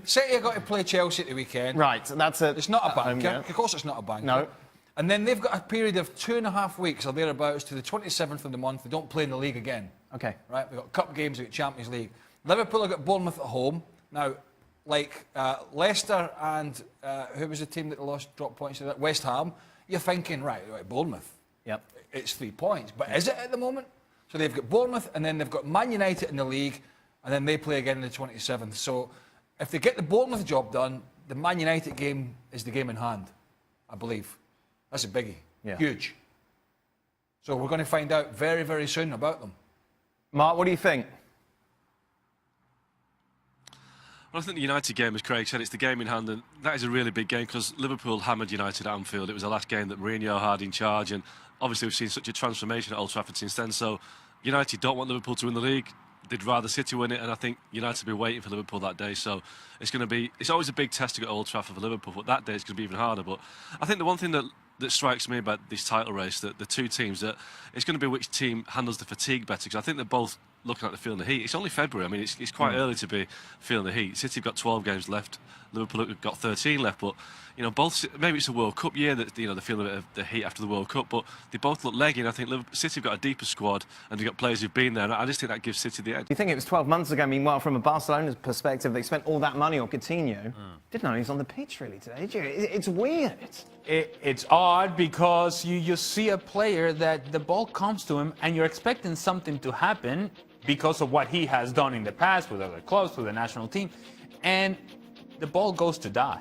City have got to play Chelsea at the weekend. Right, that's a... It's not a banker. Of course it's not a banker. No. And then they've got a period of 2.5 weeks or thereabouts to the 27th of the month. They don't play in the league again. Okay. Right, we've got cup games, we've got Champions League. Liverpool have got Bournemouth at home. Now, like Leicester and who was the team that dropped points to that? West Ham. You're thinking, right, Bournemouth. Yep. It's 3 points. But is it at the moment? So they've got Bournemouth and then they've got Man United in the league and then they play again on the 27th. So if they get the Bournemouth job done, the Man United game is the game in hand, I believe. That's a biggie. Yeah. Huge. So we're going to find out very, very soon about them. Mark, what do you think? Well, I think the United game, as Craig said, it's the game in hand, and that is a really big game because Liverpool hammered United at Anfield. It was the last game that Mourinho had in charge, and obviously we've seen such a transformation at Old Trafford since then. So United don't want Liverpool to win the league. They'd rather City win it, and I think United will be waiting for Liverpool that day. So it's always a big test to get Old Trafford for Liverpool, but that day it's going to be even harder. But I think the one thing that strikes me about this title race, that the two teams, that it's going to be which team handles the fatigue better, because I think they're both looking like they're feeling the heat. It's only February. I mean, it's quite early to be feeling the heat. City have got 12 games left. Liverpool have got 13 left. But, you know, both, maybe it's a World Cup year that, you know, they're feeling a bit of the heat after the World Cup, but they both look leggy. And I think City have got a deeper squad and they've got players who've been there. And I just think that gives City the edge. You think it was 12 months ago? Meanwhile, from a Barcelona's perspective, they spent all that money on Coutinho. Didn't know he was on the pitch really today, did you? It's weird. It's odd because you see a player that the ball comes to him and you're expecting something to happen because of what he has done in the past with other clubs, with the national team, and the ball goes to die.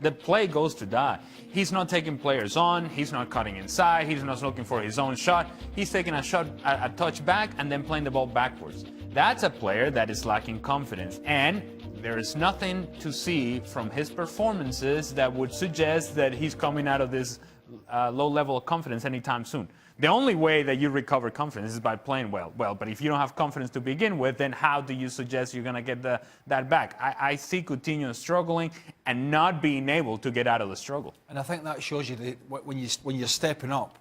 The play goes to die. He's not taking players on, he's not cutting inside, he's not looking for his own shot. He's taking a shot, a touch back, and then playing the ball backwards. That's a player that is lacking confidence, and there is nothing to see from his performances that would suggest that he's coming out of this low level of confidence anytime soon. The only way that you recover confidence is by playing well. But if you don't have confidence to begin with, then how do you suggest you're going to get that back? I see Coutinho struggling and not being able to get out of the struggle. And I think that shows you that when you're stepping up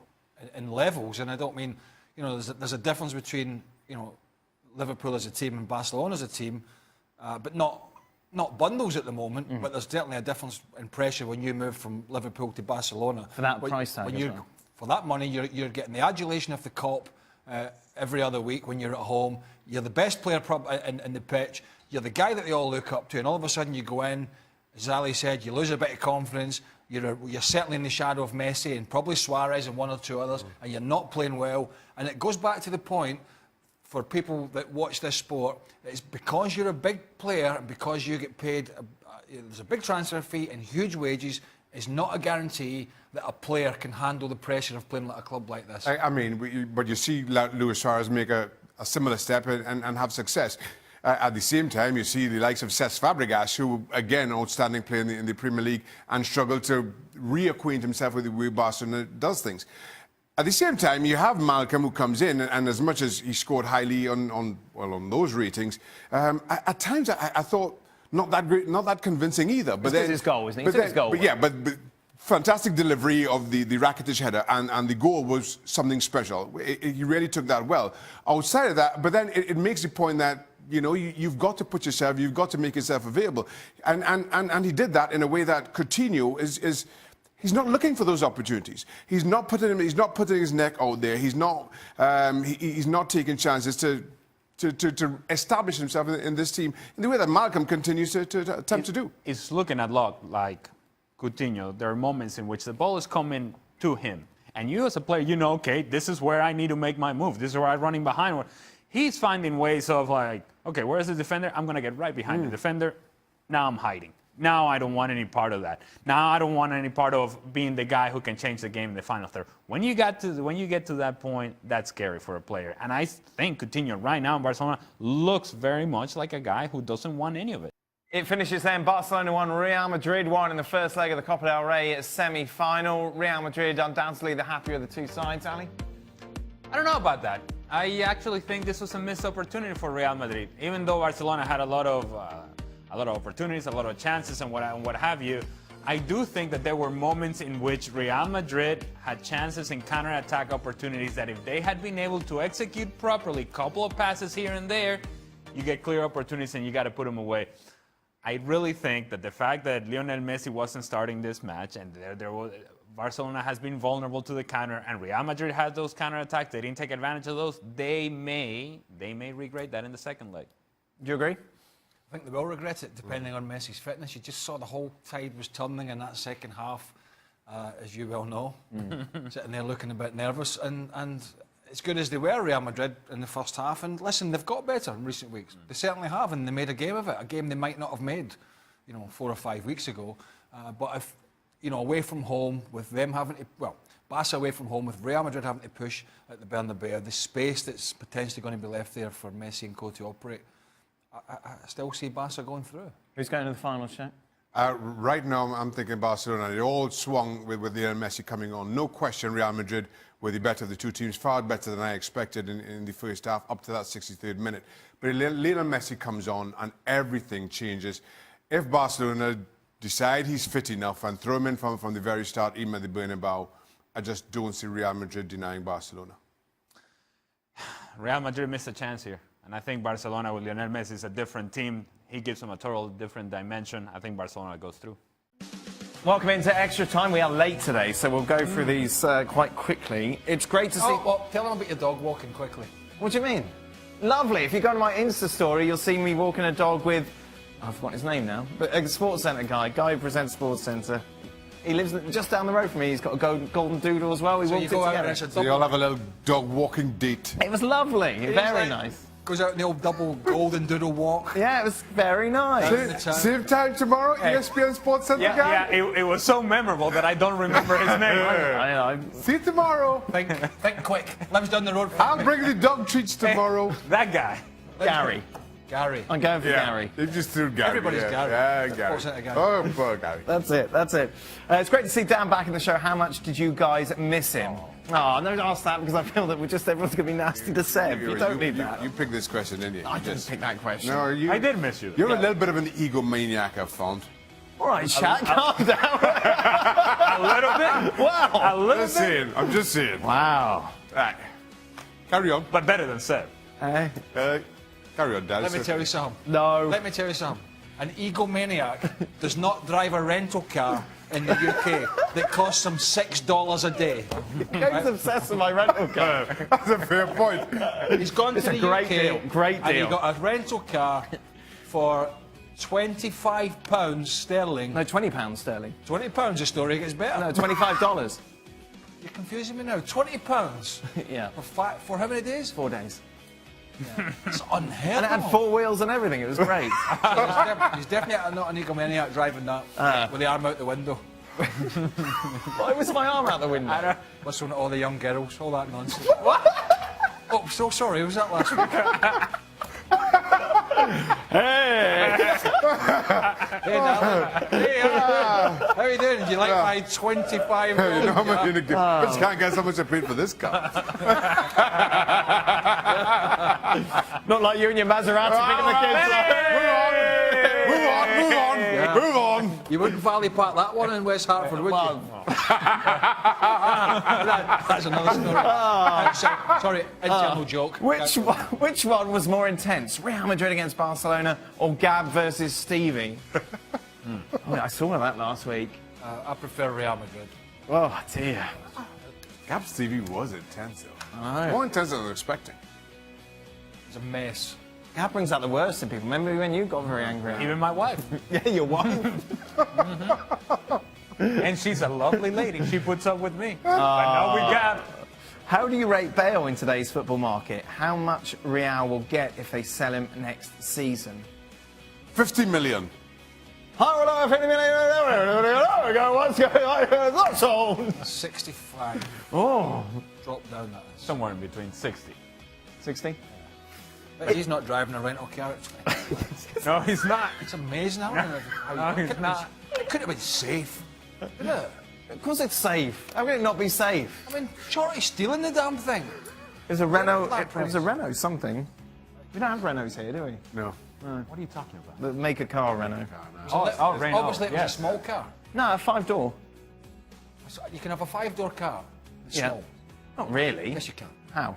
in levels, and I don't mean, you know, there's a difference between, you know, Liverpool as a team and Barcelona as a team, but not bundles at the moment, but there's certainly a difference in pressure when you move from Liverpool to Barcelona. For that price tag as well. For that money, you're getting the adulation of the cop every other week when you're at home. You're the best player in the pitch. You're the guy that they all look up to, and all of a sudden you go in, as Ali said, you lose a bit of confidence. You're certainly in the shadow of Messi and probably Suarez and one or two others, and you're not playing well. And it goes back to the point, for people that watch this sport, it's because you're a big player and because you get paid, there's a big transfer fee and huge wages, is not a guarantee that a player can handle the pressure of playing at a club like this. I mean, but you see Luis Suarez make a similar step and have success. At the same time, you see the likes of Cesc Fabregas, who, again, outstanding player in the Premier League, and struggled to reacquaint himself with the way Barcelona does things. At the same time, you have Malcolm, who comes in, and as much as he scored highly on those ratings, at times I thought not that great, not that convincing either. But then his goal, isn't it? But fantastic delivery of the Rakitic header, and the goal was something special. He really took that well. Outside of that, but then it makes the point that, you know, you've got to put yourself, you've got to make yourself available, and he did that in a way that Coutinho is. He's not looking for those opportunities. He's not putting his neck out there. He's not taking chances to establish himself in this team in the way that Malcolm continues to attempt to do. It's looking at like Coutinho. There are moments in which the ball is coming to him, and you as a player, you know, okay, this is where I need to make my move. This is where I'm running behind. He's finding ways of like, okay, where's the defender? I'm going to get right behind the defender. Now I'm hiding. Now I don't want any part of that. Now I don't want any part of being the guy who can change the game in the final third. When you get to that point, that's scary for a player. And I think Coutinho right now in Barcelona looks very much like a guy who doesn't want any of it. It finishes then. Barcelona won, Real Madrid won in the first leg of the Copa del Rey semi-final. Real Madrid undoubtedly the happier of the two sides, Ali? I don't know about that. I actually think this was a missed opportunity for Real Madrid. Even though Barcelona had a lot of opportunities, a lot of chances, and what have you, I do think that there were moments in which Real Madrid had chances and counter-attack opportunities that if they had been able to execute properly, couple of passes here and there, you get clear opportunities and you got to put them away. I really think that the fact that Lionel Messi wasn't starting this match and Barcelona has been vulnerable to the counter and Real Madrid had those counterattacks, they didn't take advantage of those, they may regret that in the second leg. Do you agree? I think they will regret it, depending on Messi's fitness. You just saw the whole tide was turning in that second half, as you well know. Sitting there looking a bit nervous. And as good as they were, Real Madrid, in the first half, and listen, they've got better in recent weeks. They certainly have, and they made a game of it, a game they might not have made, 4 or 5 weeks ago. But if, away from home, with them having to, Barca away from home, with Real Madrid having to push at the Bernabeu, the space that's potentially going to be left there for Messi and Co to operate, I still see Barca going through. Who's going to the final, Shaq? Right now, I'm thinking Barcelona. It all swung with Lionel Messi coming on. No question, Real Madrid were the better of the two teams, far better than I expected in the first half, up to that 63rd minute. But Lionel Messi comes on and everything changes. If Barcelona decide he's fit enough and throw him in from the very start, even at the Bernabeu, I just don't see Real Madrid denying Barcelona. Real Madrid missed a chance here. And I think Barcelona with Lionel Messi is a different team. He gives them a total different dimension. I think Barcelona goes through. Welcome into Extra Time. We are late today, so we'll go through these quite quickly. It's great to see... Oh, well, tell them about your dog walking quickly. What do you mean? Lovely. If you go to my Insta story, you'll see me walking a dog with... I've forgotten his name now. But a Sports Centre guy who presents Sports Centre. He lives just down the road from me. He's got a golden doodle as well. We walked it together. So you all have a little dog walking date. It was lovely. Very nice. Goes out in the old double golden doodle walk. Yeah, it was very nice. Same time tomorrow, ESPN Sports Centre guy? Yeah, it was so memorable that I don't remember his name. See you tomorrow. Think quick. Lives down the road from I'll bring the dog treats tomorrow. That guy. Gary. Gary. I'm going for Gary. They just threw Gary. Everybody's Gary. Yeah, Sports Centre Gary. guy. Oh, poor Gary. That's it. It's great to see Dan back in the show. How much did you guys miss him? Oh, no, ask that because I feel that everyone's going to be nasty to Seb. You don't need that. You picked this question, didn't you? I didn't pick that question. No, I did miss you. You're a little bit of an egomaniac, I've found. All right, Shaq, calm down. A little bit. Wow. A little bit. I'm just saying. Wow. Right. Carry on. But better than Seb. Hey. Carry on, Dad. Let me tell you something. No. Let me tell you something. An egomaniac does not drive a rental car in the UK that costs him $6 a day. He's obsessed with my rental car. That's a fair point. He's gone to the great UK deal. Great and he deal. got a rental car for £25 sterling. No, £20 sterling. £20 the story gets better. No, $25. You're confusing me now. £20 Yeah. for how many days? 4 days. It's unheard And it had of. 4 wheels and everything. It was great. He's definitely not an egomaniac driving that with the arm out the window. Why was my arm out the window? Listening to all the young girls, all that nonsense. Oh, so sorry, was that last week? Hey! Hey, darling. Hey, how are you doing? Do you like my 25 You know how much you're going to give. I just can't guess how much I paid for this car. Not like you and your Maserati picking the kids up. Move on. You wouldn't Valley Park that one in West Hartford, would you? That's another story. Sorry, internal joke. Which one was more intense? Real Madrid against Barcelona or Gab versus Stevie? I saw one of that last week. I prefer Real Madrid. Oh, dear. Gab Stevie was intense, though. I know. More intense than I was expecting. It's a mess. Gab brings out the worst in people. Remember when you got very angry? Even my wife. Yeah, your wife. And she's a lovely lady. She puts up with me. But now we got... How do you rate Bale in today's football market? How much Real will get if they sell him next season? 50 million. $50 million. What's going on? That's all. 65. Oh. Drop down that is. Somewhere in between 60. 60? But he's not driving a rental car. No, he's not. It's amazing how No, he's not. It couldn't have been safe. Could it? Of course it's safe. How can it not be safe? I mean, Shorty's stealing the damn thing. There's a Renault. That There's a Renault something. We don't have Renaults here, do we? No. What are you talking about? The make a car Renault. Renault. Obviously, it was a small car. No, a 5-door. So you can have a 5-door car. It's small. Not really. Yes, you can. How?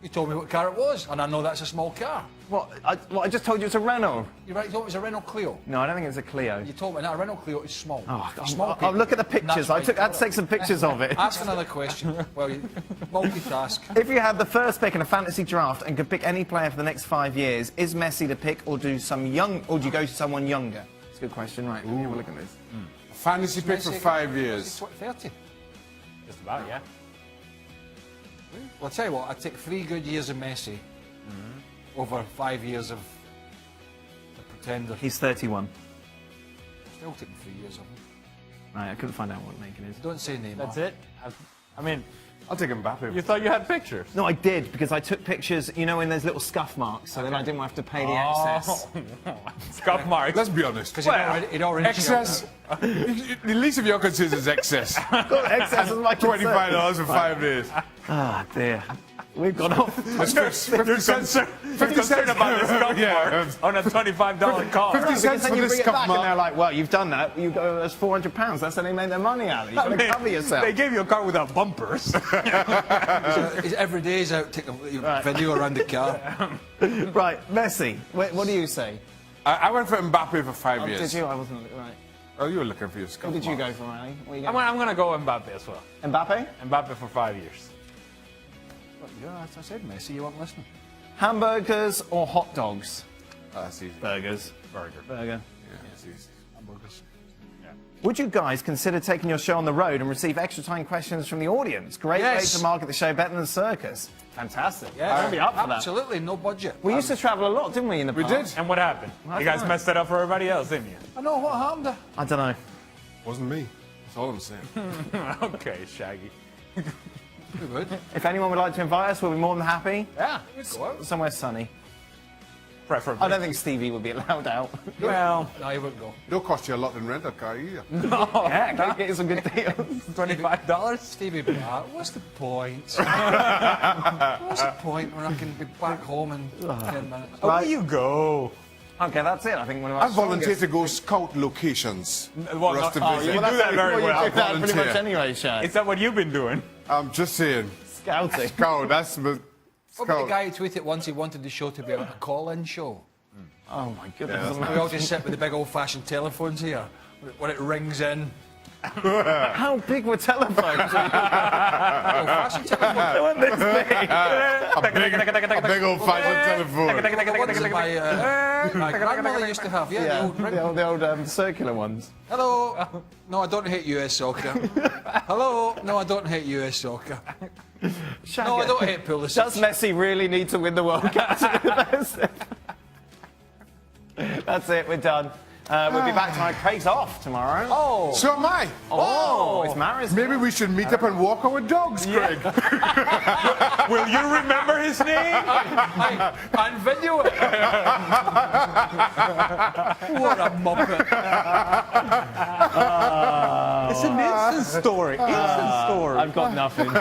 You told me what car it was, and I know that's a small car. I just told you it's a Renault. You're right, you thought it was a Renault Clio. No, I don't think it's a Clio. You told me that a Renault Clio is small. Oh, Small I'll look at the pictures. I had to take some pictures of it. Ask another question. Well, you multitask. If you had the first pick in a fantasy draft and could pick any player for the next 5 years, is Messi the pick, or do you go to someone younger? It's a good question, right? Let me have a look at this. Fantasy pick for 5 years. 30. Just about, yeah. Well, I'll tell you what, I'd take 3 good years of Messi over 5 years of the pretender. He's 31. Still taking 3 years of him. Right, I couldn't find out what make it is. Don't say Neymar. That's it? I mean, I'll take Mbappe. you thought you had pictures. No, I did, because I took pictures, you know, when there's little scuff marks, so then I didn't have to pay the excess. Scuff marks. Let's be honest. Because he'd already Excess. The least of your concerns is excess. Excess is my concern. $25 for 5 years. Ah, dear. We've gone off. You're concerned about the scuff marks on a $25 car. 50 cents Because then for you this bring it scuff back and they're mark. like, well, you've done that. You go, that's £400. That's how they made their money, Ali. You've got to cover yourself. They gave you a car without bumpers. every day he's out taking a video around the car. Right, Messi. What do you say? I went for Mbappe for 5 years. Did you? I wasn't. Right. Oh, you were looking for your Who scuff did you mark. go for, Ali? What you I'm going to go Mbappe as well. Mbappe? Mbappe for 5 years. Yeah, as I said, Messi, you weren't listening. Hamburgers or hot dogs? That's easy. Burgers. Burger. Burger. Yeah, that's easy. Hamburgers. Would you guys consider taking your show on the road and receive extra time questions from the audience? Great way Yes. to market the show better than the circus. Fantastic. Yeah, I'd be up for that. absolutely, no budget. We used to travel a lot, didn't we, in the We past? did. And what happened? You guys messed it up for everybody else, didn't you? I know what happened. I don't know. Wasn't me. That's all I'm saying. Okay, Shaggy. We would. If anyone would like to invite us, we'll be more than happy. Yeah, we'd go out. Somewhere sunny. Preferably. I don't think Stevie would be allowed out. Well, No, he wouldn't go. It'll cost you a lot in rent a car either. Yeah, can get you some good deals. $25? Stevie would be like, what's the point? What's the point when I can be back home in 10 minutes? Oh, where you go? Okay, that's it. I think one of our I volunteer strongest- to go scout locations Well, for us to no, visit. you do that very well. well. You do that pretty Volunteer. much anyway, Shag. Is that what you've been doing? I'm just saying. Scouting. Scout, that's What about the scout. guy who tweeted once he wanted the show to be a call-in show? Oh my goodness. We all just sit with the big old-fashioned telephones here. When it rings in, How big were telephones? old-fashioned telephones. They weren't this big. A big old fashioned telephone. The ones that my grandmother used to have, yeah, the old ring. The old circular ones. Hello. No, I don't hate US soccer. Hello. No, I don't hate US soccer. No, I don't hate Pulisic. Does Messi really need to win the World Cup to be the best? That's it, we're done. We'll be back tonight. Craig's off tomorrow. Oh, So am I. Oh, it's Maris. Maybe we should meet up and walk our dogs, Craig. Will you remember his name? and video it. What a muppet. It's an instant story. Instant story. I've got nothing.